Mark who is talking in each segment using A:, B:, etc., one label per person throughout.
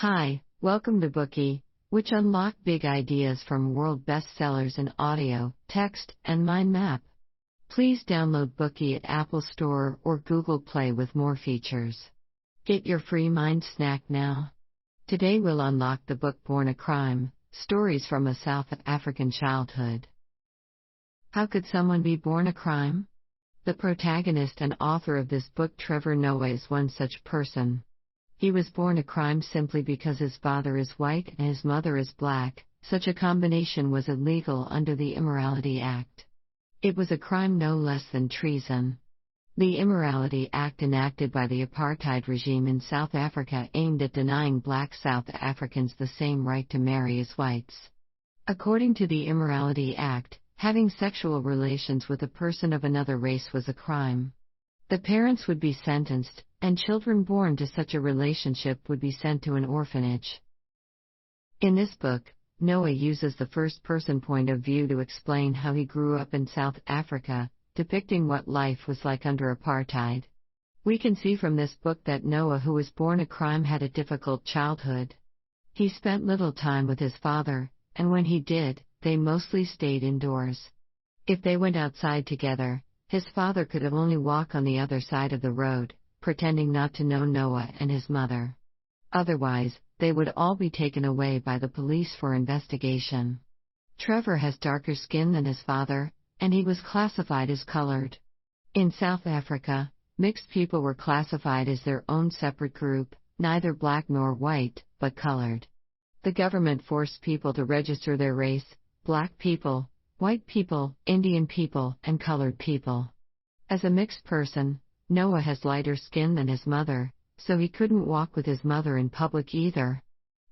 A: Hi, welcome to Bookey, which unlock big ideas from world bestsellers in audio, text, and mind map. Please download Bookey at Apple Store or Google Play with more features. Get your free mind snack now. Today we'll unlock the book Born a Crime, Stories from a South African Childhood. How could someone be born a crime? The protagonist and author of this book, Trevor Noah, is one such person. He was born a crime simply because his father is white and his mother is black. Such a combination was illegal under the Immorality Act. It was a crime no less than treason. The Immorality Act, enacted by the Apartheid regime in South Africa, aimed at denying black South Africans the same right to marry as whites. According to the Immorality Act, having sexual relations with a person of another race was a crime. The parents would be sentenced, and children born to such a relationship would be sent to an orphanage. In this book, Noah uses the first-person point of view to explain how he grew up in South Africa, depicting what life was like under apartheid. We can see from this book that Noah, who was born a crime, had a difficult childhood. He spent little time with his father, and when he did, they mostly stayed indoors. If they went outside together, his father could only walk on the other side of the road, pretending not to know Noah and his mother. Otherwise, they would all be taken away by the police for investigation. Trevor has darker skin than his father, and he was classified as colored. In South Africa, mixed people were classified as their own separate group, neither black nor white, but colored. The government forced people to register their race: black people, white people, Indian people, and colored people. As a mixed person, Noah has lighter skin than his mother, so he couldn't walk with his mother in public either.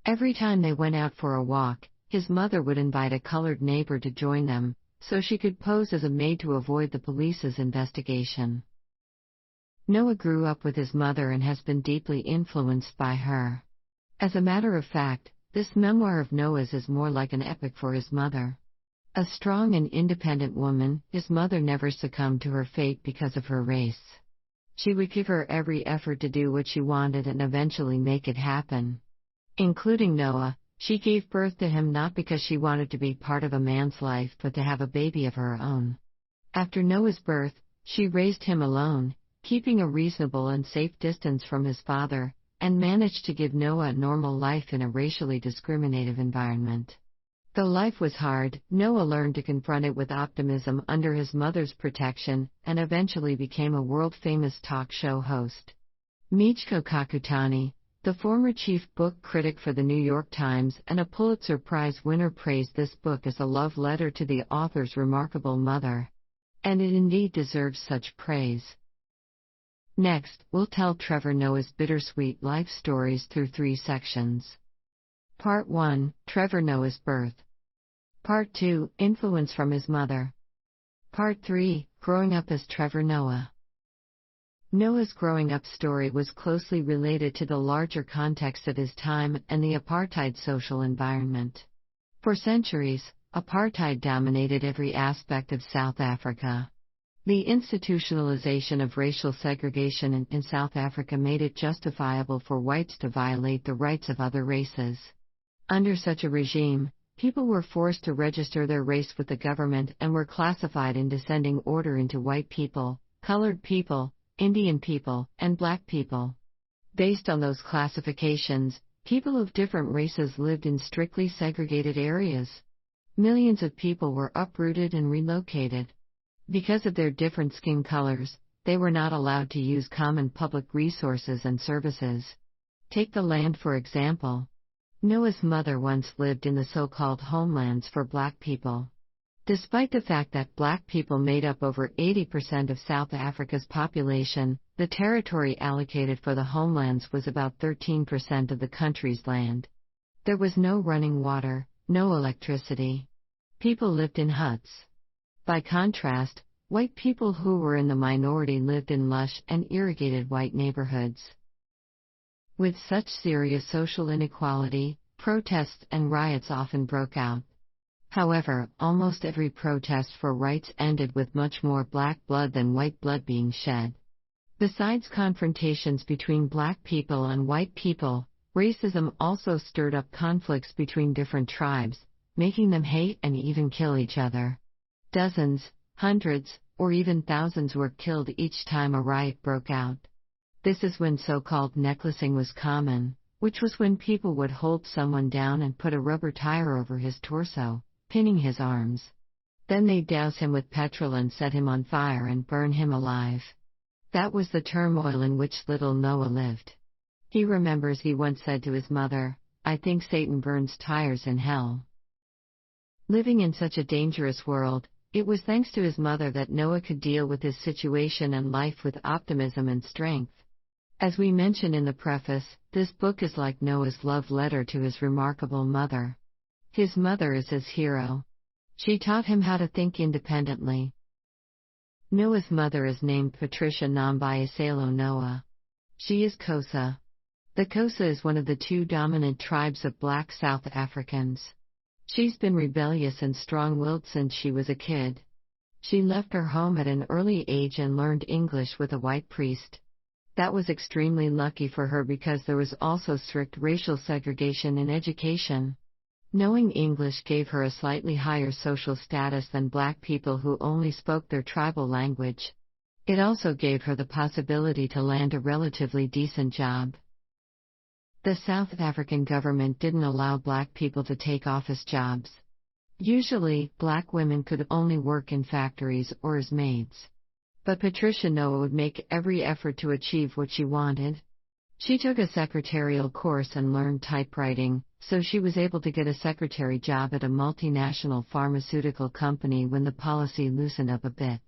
A: Every time they went out for a walk, his mother would invite a colored neighbor to join them, so she could pose as a maid to avoid the police's investigation. Noah grew up with his mother and has been deeply influenced by her. As a matter of fact, this memoir of Noah's is more like an epic for his mother. A strong and independent woman, his mother never succumbed to her fate because of her race. She would give her every effort to do what she wanted and eventually make it happen. Including Noah, she gave birth to him not because she wanted to be part of a man's life but to have a baby of her own. After Noah's birth, she raised him alone, keeping a reasonable and safe distance from his father, and managed to give Noah a normal life in a racially discriminative environment. Though life was hard, Noah learned to confront it with optimism under his mother's protection, and eventually became a world-famous talk show host. Michiko Kakutani, the former chief book critic for the New York Times and a Pulitzer Prize winner, praised this book as a love letter to the author's remarkable mother. And it indeed deserves such praise. Next, we'll tell Trevor Noah's bittersweet life stories through 3 sections. Part 1, Trevor Noah's birth. Part 2, influence from his mother. Part 3, growing up as Trevor Noah. Noah's growing up story was closely related to the larger context of his time and the apartheid social environment. For centuries, apartheid dominated every aspect of South Africa. The institutionalization of racial segregation in South Africa made it justifiable for whites to violate the rights of other races. Under such a regime, people were forced to register their race with the government and were classified in descending order into white people, colored people, Indian people, and black people. Based on those classifications, people of different races lived in strictly segregated areas. Millions of people were uprooted and relocated. Because of their different skin colors, they were not allowed to use common public resources and services. Take the land for example. Noah's mother once lived in the so-called homelands for black people. Despite the fact that black people made up over 80% of South Africa's population, the territory allocated for the homelands was about 13% of the country's land. There was no running water, no electricity. People lived in huts. By contrast, white people who were in the minority lived in lush and irrigated white neighborhoods. With such serious social inequality, protests and riots often broke out. However, almost every protest for rights ended with much more black blood than white blood being shed. Besides confrontations between black people and white people, Racism also stirred up conflicts between different tribes, making them hate and even kill each other. Dozens, hundreds, or even thousands were killed each time a riot broke out. This is when so-called necklacing was common, which was when people would hold someone down and put a rubber tire over his torso, pinning his arms. Then they'd douse him with petrol and set him on fire and burn him alive. That was the turmoil in which little Noah lived. He remembers he once said to his mother, "I think Satan burns tires in hell." Living in such a dangerous world, it was thanks to his mother that Noah could deal with his situation and life with optimism and strength. As we mention in the preface, this book is like Noah's love letter to his remarkable mother. His mother is his hero. She taught him how to think independently. Noah's mother is named Patricia Nambayasalo Noah. She is Xhosa. The Xhosa is one of the two dominant tribes of black South Africans. She's been rebellious and strong-willed since she was a kid. She left her home at an early age and learned English with a white priest. That was extremely lucky for her because there was also strict racial segregation in education. Knowing English gave her a slightly higher social status than black people who only spoke their tribal language. It also gave her the possibility to land a relatively decent job. The South African government didn't allow black people to take office jobs. Usually, black women could only work in factories or as maids. But Patricia Noah would make every effort to achieve what she wanted. She took a secretarial course and learned typewriting, so she was able to get a secretary job at a multinational pharmaceutical company when the policy loosened up a bit.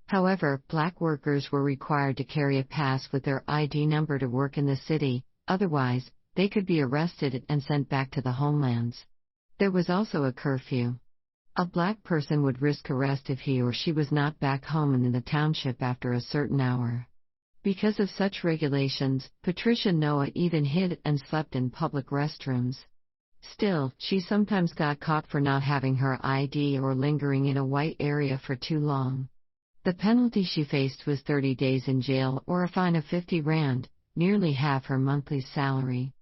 A: However, black workers were required to carry a pass with their ID number to work in the city, otherwise, they could be arrested and sent back to the homelands. There was also a curfew. A black person would risk arrest if he or she was not back home in the township after a certain hour. Because of such regulations, Patricia Noah even hid and slept in public restrooms. Still, she sometimes got caught for not having her ID or lingering in a white area for too long. The penalty she faced was 30 days in jail or a fine of 50 rand, nearly half her monthly salary.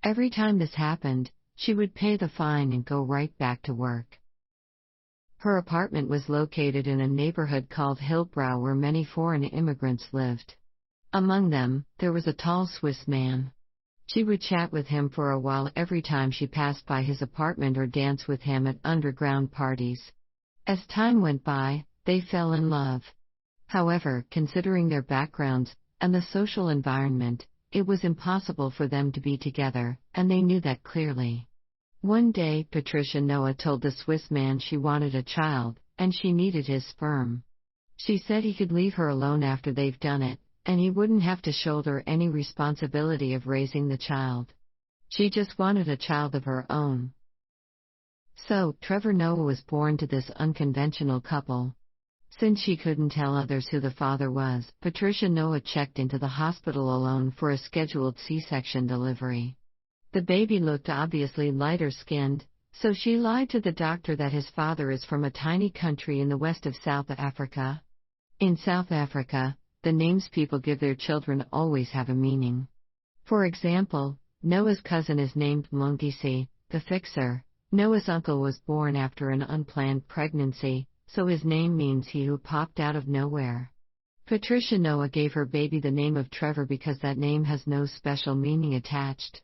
A: Every time this happened, she would pay the fine and go right back to work. Her apartment was located in a neighborhood called Hillbrow where many foreign immigrants lived. Among them, there was a tall Swiss man. She would chat with him for a while every time she passed by his apartment or dance with him at underground parties. As time went by, they fell in love. However, considering their backgrounds and the social environment, it was impossible for them to be together, and they knew that clearly. One day, Patricia Noah told the Swiss man she wanted a child, and she needed his sperm. She said he could leave her alone after they've done it, and he wouldn't have to shoulder any responsibility of raising the child. She just wanted a child of her own. So, Trevor Noah was born to this unconventional couple. Since she couldn't tell others who the father was, Patricia Noah checked into the hospital alone for a scheduled C-section delivery. The baby looked obviously lighter-skinned, so she lied to the doctor that his father is from a tiny country in the west of South Africa. In South Africa, the names people give their children always have a meaning. For example, Noah's cousin is named Mlungisi, the fixer. Noah's uncle was born after an unplanned pregnancy, so his name means he who popped out of nowhere. Patricia Noah gave her baby the name of Trevor because that name has no special meaning attached.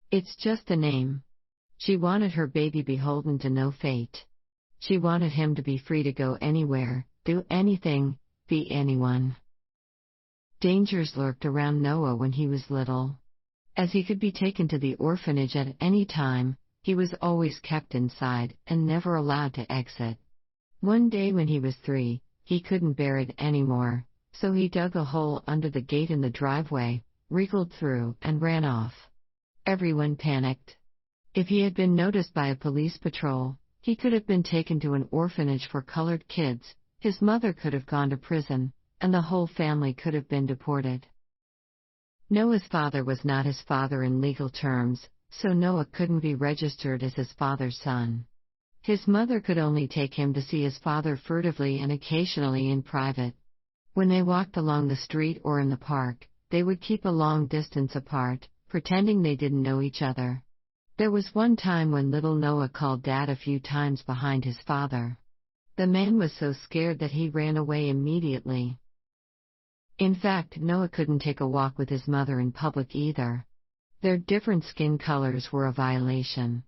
A: It's just a name. She wanted her baby beholden to no fate. She wanted him to be free to go anywhere, do anything, be anyone. Dangers lurked around Noah when he was little. As he could be taken to the orphanage at any time, he was always kept inside and never allowed to exit. One day when he was 3, he couldn't bear it anymore, so he dug a hole under the gate in the driveway, wriggled through, and ran off. Everyone panicked. If he had been noticed by a police patrol, he could have been taken to an orphanage for colored kids, his mother could have gone to prison, and the whole family could have been deported. Noah's father was not his father in legal terms, so Noah couldn't be registered as his father's son. His mother could only take him to see his father furtively and occasionally in private. When they walked along the street or in the park, they would keep a long distance apart, pretending they didn't know each other. There was one time when little Noah called Dad a few times behind his father. The man was so scared that he ran away immediately. In fact, Noah couldn't take a walk with his mother in public either. Their different skin colors were a violation.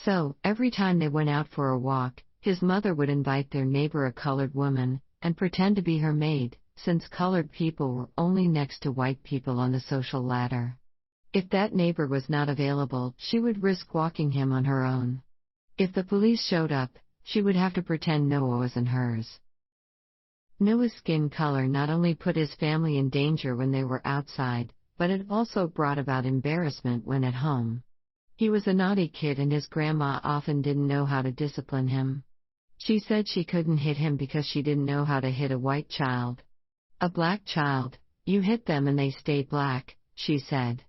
A: So, every time they went out for a walk, his mother would invite their neighbor, a colored woman, and pretend to be her maid, since colored people were only next to white people on the social ladder. If that neighbor was not available, she would risk walking him on her own. If the police showed up, she would have to pretend Noah wasn't hers. Noah's skin color not only put his family in danger when they were outside, but it also brought about embarrassment when at home. He was a naughty kid and his grandma often didn't know how to discipline him. She said she couldn't hit him because she didn't know how to hit a white child. A black child, you hit them and they stay black, she said.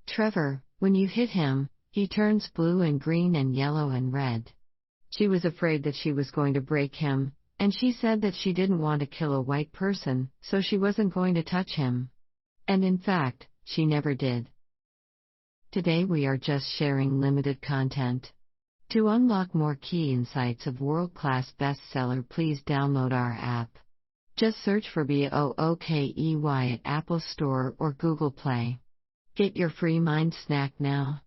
A: Trevor, when you hit him, he turns blue and green and yellow and red. She was afraid that she was going to break him, and she said that she didn't want to kill a white person, so she wasn't going to touch him. And in fact, she never did. Today we are just sharing limited content. To unlock more key insights of world-class bestseller, please download our app. Just search for Bookey at Apple Store or Google Play. Get your free mind snack now.